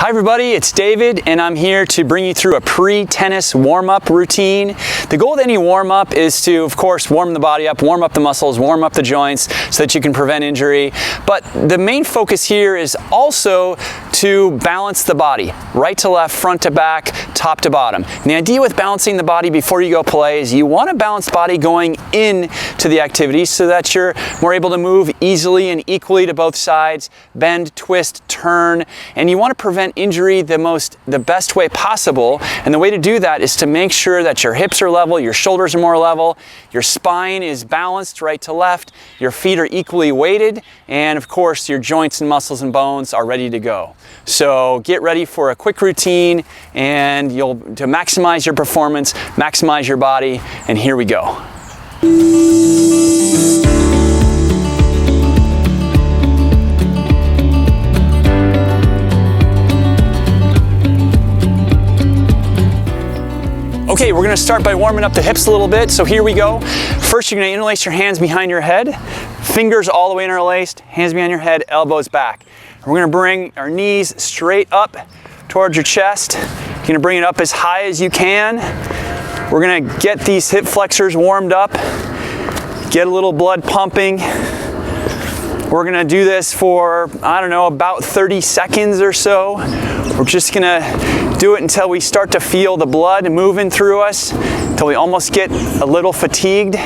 Hi everybody, it's David and I'm here to bring you through a pre-tennis warm-up routine. The goal of any warm-up is to, of course, warm the body up, warm up the muscles, warm up the joints so that you can prevent injury. But the main focus here is also to balance the body, right to left, front to back, top to bottom. And the idea with balancing the body before you go play is you want a balanced body going into the activity so that you're more able to move easily and equally to both sides, bend, twist, turn, and you want to prevent injury the best way possible. And the way to do that is to make sure that your hips are level, your shoulders are more level, your spine is balanced right to left, your feet are equally weighted, and of course your joints and muscles and bones are ready to go. So get ready for a quick routine and to maximize your performance, maximize your body, and here we go. Okay, we're gonna start by warming up the hips a little bit, so here we go. First, you're gonna interlace your hands behind your head, fingers all the way interlaced, hands behind your head, elbows back. We're gonna bring our knees straight up towards your chest. You're gonna bring it up as high as you can. We're gonna get these hip flexors warmed up, get a little blood pumping. We're gonna do this for, I don't know, about 30 seconds or so. We're just gonna do it until we start to feel the blood moving through us, until we almost get a little fatigued.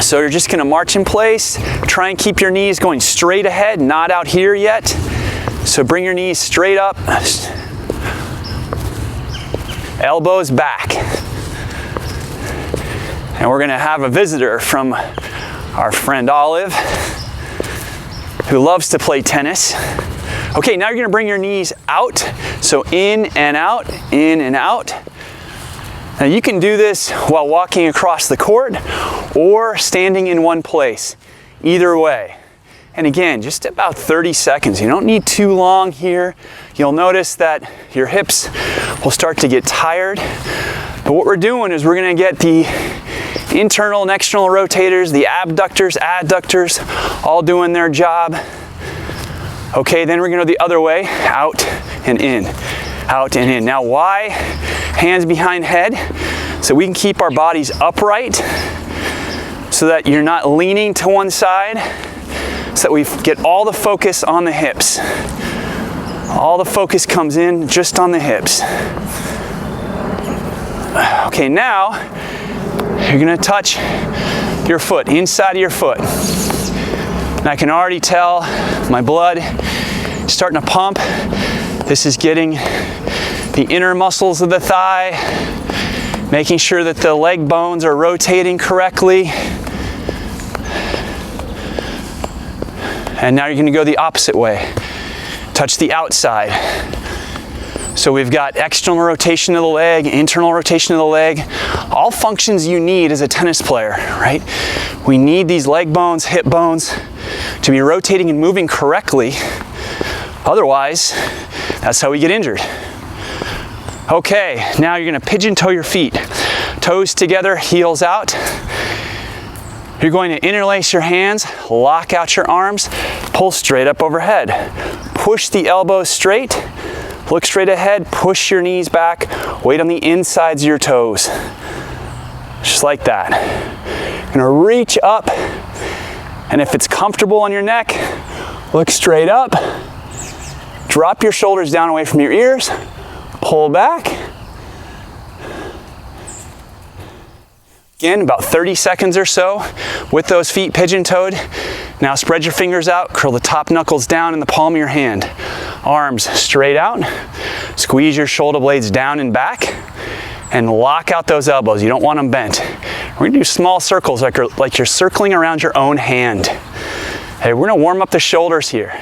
So you're just gonna march in place. Try and keep your knees going straight ahead, not out here yet. So bring your knees straight up, elbows back. And we're gonna have a visitor from our friend Olive, who loves to play tennis. Okay, now you're gonna bring your knees out. So in and out, in and out. Now you can do this while walking across the court or standing in one place, either way. And again, just about 30 seconds. You don't need too long here. You'll notice that your hips will start to get tired. But what we're doing is we're gonna get the internal and external rotators, the abductors, adductors, all doing their job. Okay, then we're gonna go the other way, out and in, out and in. Now why hands behind head? So we can keep our bodies upright so that you're not leaning to one side, so that we get all the focus on the hips. All the focus comes in just on the hips. Okay, now you're gonna touch your foot, inside of your foot. And I can already tell my blood starting to pump. This is getting the inner muscles of the thigh, making sure that the leg bones are rotating correctly. And now you're gonna go the opposite way. Touch the outside. So we've got external rotation of the leg, internal rotation of the leg, all functions you need as a tennis player, right? We need these leg bones, hip bones to be rotating and moving correctly. Otherwise, that's how we get injured. Okay, now you're gonna pigeon toe your feet. Toes together, heels out. You're going to interlace your hands, lock out your arms, pull straight up overhead. Push the elbows straight. Look straight ahead, push your knees back, weight on the insides of your toes. Just like that. You're gonna reach up, and if it's comfortable on your neck, look straight up. Drop your shoulders down away from your ears, pull back. Again, about 30 seconds or so with those feet pigeon-toed. Now spread your fingers out, curl the top knuckles down in the palm of your hand. Arms straight out. Squeeze your shoulder blades down and back and lock out those elbows. You don't want them bent. We're gonna do small circles like you're circling around your own hand. Hey, we're gonna warm up the shoulders here.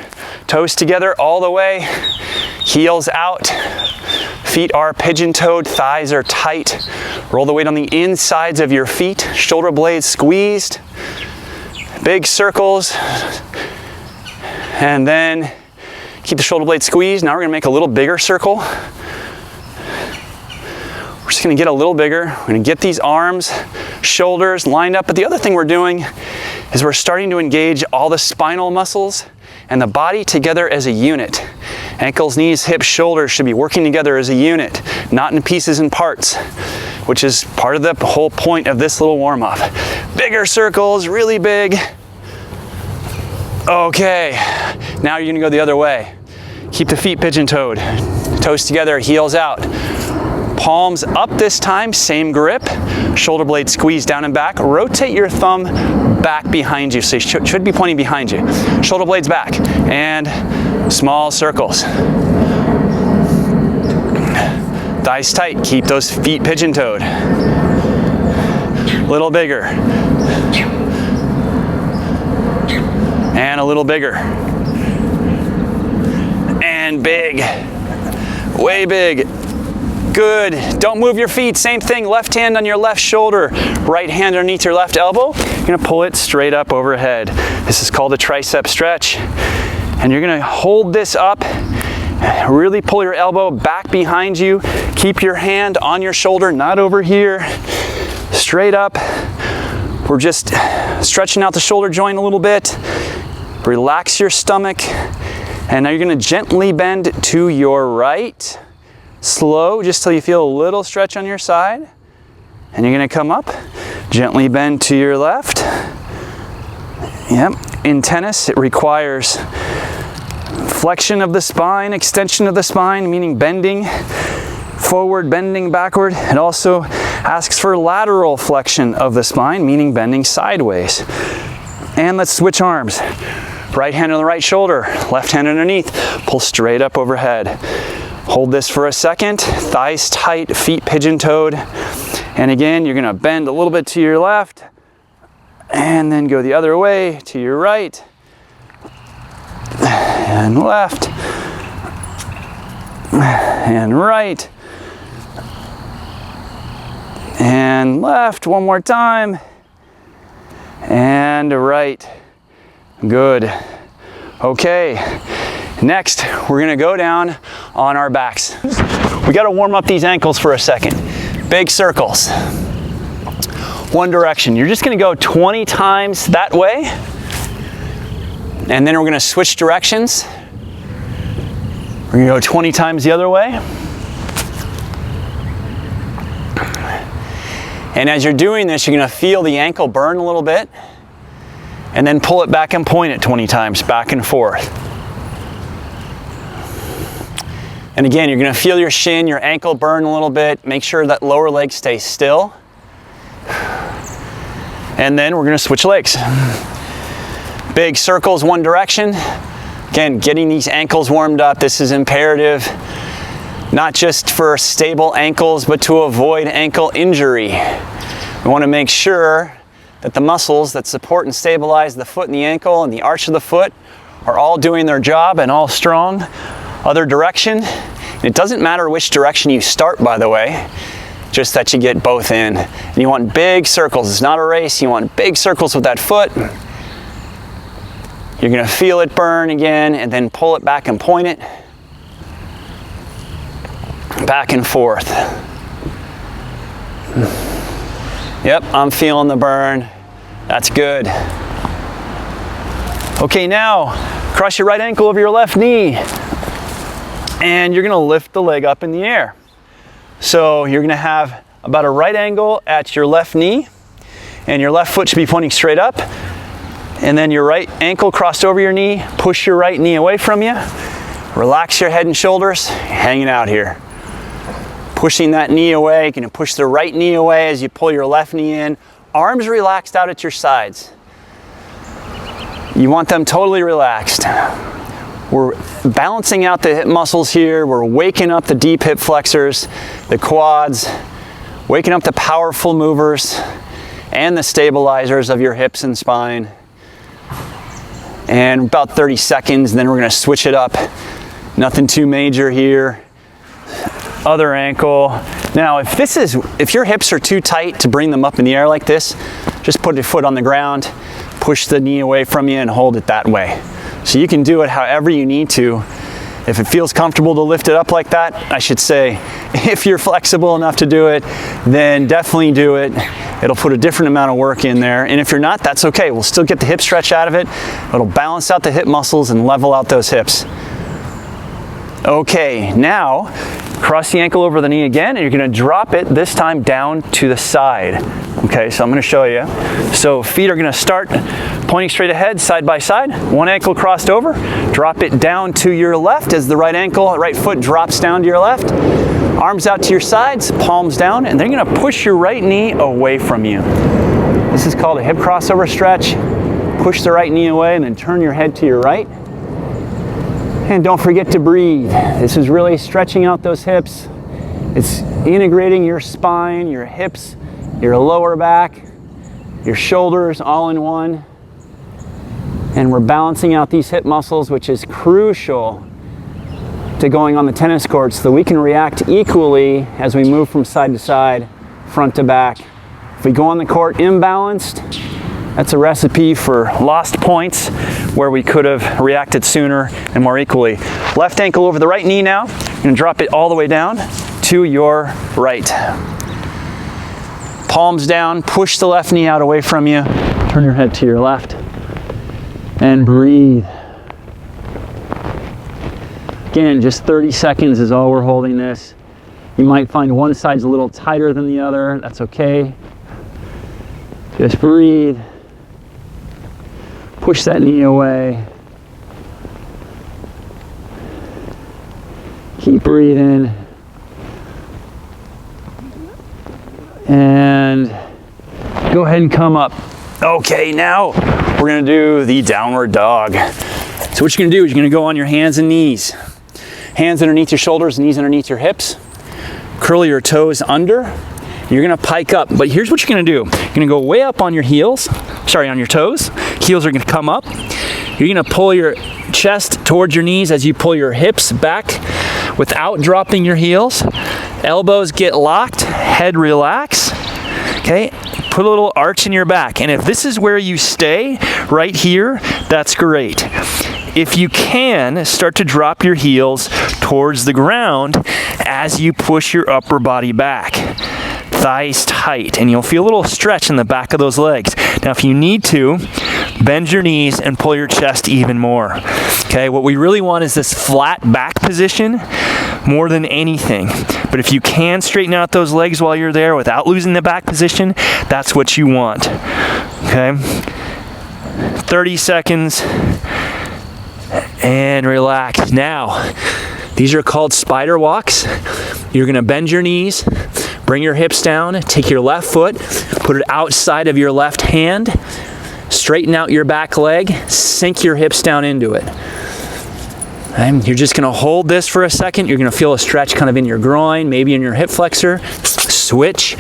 Toes together all the way, heels out. Feet are pigeon-toed, thighs are tight. Roll the weight on the insides of your feet, shoulder blades squeezed. Big circles. And then keep the shoulder blades squeezed. Now we're gonna make a little bigger circle. We're just gonna get a little bigger. We're gonna get these arms, shoulders lined up. But the other thing we're doing is we're starting to engage all the spinal muscles and the body together as a unit. Ankles, knees, hips, shoulders should be working together as a unit, not in pieces and parts, which is part of the whole point of this little warm-up. Bigger circles, really big. Okay, now you're gonna go the other way. Keep the feet pigeon-toed, toes together, heels out. Palms up this time, same grip. Shoulder blades squeeze down and back. Rotate your thumb back behind you, so you should be pointing behind you. Shoulder blades back, and small circles. Thighs tight, keep those feet pigeon-toed. A little bigger. And a little bigger. And big. Way big. Good. Don't move your feet. Same thing. Left hand on your left shoulder. Right hand underneath your left elbow. You're going to pull it straight up overhead. This is called a tricep stretch. And you're going to hold this up. Really pull your elbow back behind you. Keep your hand on your shoulder, not over here. Straight up. We're just stretching out the shoulder joint a little bit. Relax your stomach. And now you're going to gently bend to your right. Slow, just till you feel a little stretch on your side. And you're going to come up. Gently bend to your left. Yep. In tennis, it requires flexion of the spine, extension of the spine, meaning bending forward, bending backward. It also asks for lateral flexion of the spine, meaning bending sideways. And let's switch arms. Right hand on the right shoulder, left hand underneath. Pull straight up overhead. Hold this for a second. Thighs tight, feet pigeon-toed. And again, you're going to bend a little bit to your left. And then go the other way to your right. And left. And right. And left one more time. And right. Good. Okay. Next, we're going to go down on our backs. We got to warm up these ankles for a second. Big circles. One direction. You're just going to go 20 times that way. And then we're going to switch directions. We're going to go 20 times the other way. And as you're doing this, you're going to feel the ankle burn a little bit. And then pull it back and point it 20 times, back and forth. And again, you're going to feel your shin, your ankle burn a little bit. Make sure that lower leg stays still. And then we're going to switch legs. Big circles one direction. Again, getting these ankles warmed up. This is imperative, not just for stable ankles, but to avoid ankle injury. We want to make sure that the muscles that support and stabilize the foot and the ankle and the arch of the foot are all doing their job and all strong. Other direction. And it doesn't matter which direction you start, by the way, just that you get both in. And you want big circles. It's not a race. You want big circles with that foot. You're going to feel it burn again and then pull it back and point it. Back and forth. Yep, I'm feeling the burn. That's good. Okay, now cross your right ankle over your left knee. And you're going to lift the leg up in the air. So you're going to have about a right angle at your left knee. And your left foot should be pointing straight up. And then your right ankle crossed over your knee. Push your right knee away from you. Relax your head and shoulders. Hanging out here. Pushing that knee away. You're going to push the right knee away as you pull your left knee in. Arms relaxed out at your sides. You want them totally relaxed. We're balancing out the hip muscles here. We're waking up the deep hip flexors, the quads, waking up the powerful movers and the stabilizers of your hips and spine. And about 30 seconds, then we're going to switch it up. Nothing too major here. Other ankle. Now, if your hips are too tight to bring them up in the air like this, just put your foot on the ground, push the knee away from you and hold it that way. So you can do it however you need to. If it feels comfortable to lift it up like that, I should say, if you're flexible enough to do it, then definitely do it. It'll put a different amount of work in there. And if you're not, that's okay. We'll still get the hip stretch out of it. It'll balance out the hip muscles and level out those hips. Okay, now cross the ankle over the knee again, and you're gonna drop it this time down to the side. Okay, so I'm gonna show you. So feet are gonna start pointing straight ahead, side by side. One ankle crossed over, drop it down to your left as the right foot drops down to your left. Arms out to your sides, palms down, and then you're gonna push your right knee away from you. This is called a hip crossover stretch. Push the right knee away and then turn your head to your right. And don't forget to breathe. This is really stretching out those hips. It's integrating your spine, your hips, your lower back, your shoulders all in one. And we're balancing out these hip muscles, which is crucial to going on the tennis court so that we can react equally as we move from side to side, front to back. If we go on the court imbalanced, that's a recipe for lost points where we could have reacted sooner and more equally. Left ankle over the right knee now. You're gonna drop it all the way down to your right. Palms down, push the left knee out away from you. Turn your head to your left and breathe. Again, just 30 seconds is all we're holding this. You might find one side's a little tighter than the other. That's okay. Just breathe. Push that knee away. Keep breathing. And go ahead and come up. Okay, now we're gonna do the downward dog. So what you're gonna do is you're gonna go on your hands and knees. Hands underneath your shoulders, knees underneath your hips. Curl your toes under. You're gonna pike up, but here's what you're gonna do. You're gonna go way up on your heels, on your toes. Heels are gonna come up. You're gonna pull your chest towards your knees as you pull your hips back without dropping your heels. Elbows get locked, head relax, okay? Put a little arch in your back. And if this is where you stay, right here, that's great. If you can, start to drop your heels towards the ground as you push your upper body back. Thighs tight, and you'll feel a little stretch in the back of those legs. Now, if you need to, bend your knees and pull your chest even more. Okay, what we really want is this flat back position more than anything. But if you can straighten out those legs while you're there without losing the back position, that's what you want. Okay, 30 seconds. And relax. Now, these are called spider walks. You're gonna bend your knees, bring your hips down, take your left foot, put it outside of your left hand, straighten out your back leg, sink your hips down into it. And you're just gonna hold this for a second. You're gonna feel a stretch kind of in your groin, maybe in your hip flexor. Switch.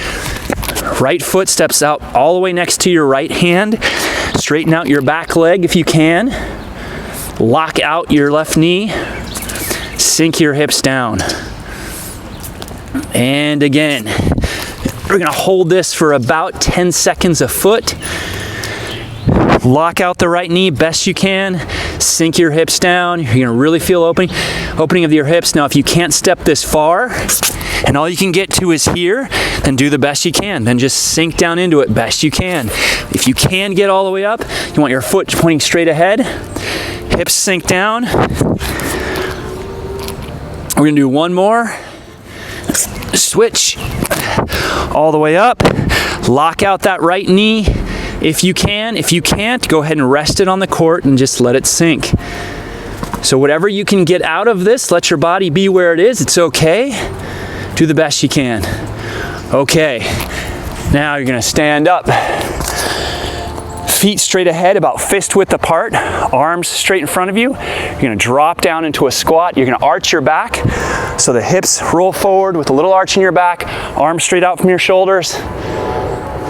Right foot steps out all the way next to your right hand. Straighten out your back leg if you can. Lock out your left knee, sink your hips down. And again, we're gonna hold this for about 10 seconds a foot. Lock out the right knee best you can, sink your hips down. You're gonna really feel opening of your hips. Now, if you can't step this far, and all you can get to is here, then do the best you can. Then just sink down into it best you can. If you can get all the way up, you want your foot pointing straight ahead. Hips sink down. We're gonna do one more. Switch all the way up. Lock out that right knee if you can. If you can't, go ahead and rest it on the court and just let it sink. So whatever you can get out of this, let your body be where it is. It's okay. Do the best you can. Okay, now you're gonna stand up. Feet straight ahead, about fist width apart, arms straight in front of you. You're gonna drop down into a squat. You're gonna arch your back so the hips roll forward with a little arch in your back, arms straight out from your shoulders.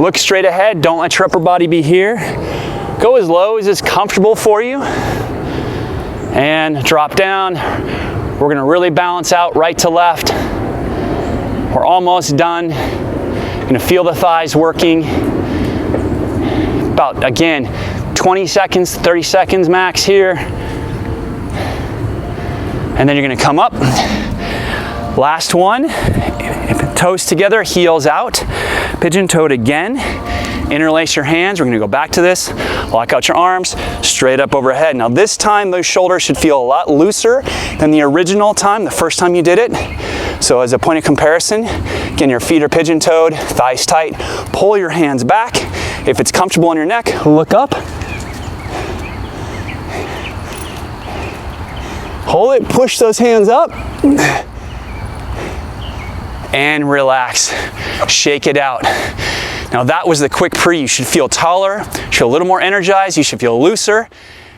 Look straight ahead, don't let your upper body be here. Go as low as is comfortable for you. And drop down. We're gonna really balance out right to left. We're almost done. You're gonna feel the thighs working. About, again, 20 seconds, 30 seconds max here. And then you're gonna come up. Last one. Toes together, heels out. Pigeon-toed again. Interlace your hands. We're gonna go back to this. Lock out your arms, straight up overhead. Now this time, those shoulders should feel a lot looser than the original time, the first time you did it. So as a point of comparison, again, your feet are pigeon-toed, thighs tight. Pull your hands back. If it's comfortable on your neck, look up. Hold it, push those hands up. And relax, shake it out. Now that was the quick pre. You should feel taller, you should feel a little more energized, you should feel looser.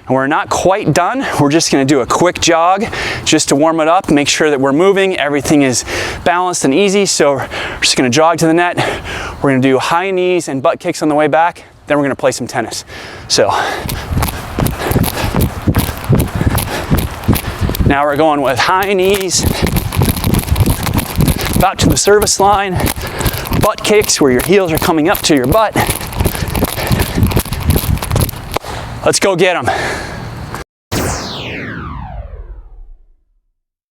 And we're not quite done. We're just gonna do a quick jog just to warm it up, make sure that we're moving, everything is balanced and easy. So we're just gonna jog to the net. We're gonna do high knees and butt kicks on the way back. Then we're gonna play some tennis. So now we're going with high knees, about to the service line, butt kicks where your heels are coming up to your butt. Let's go get them.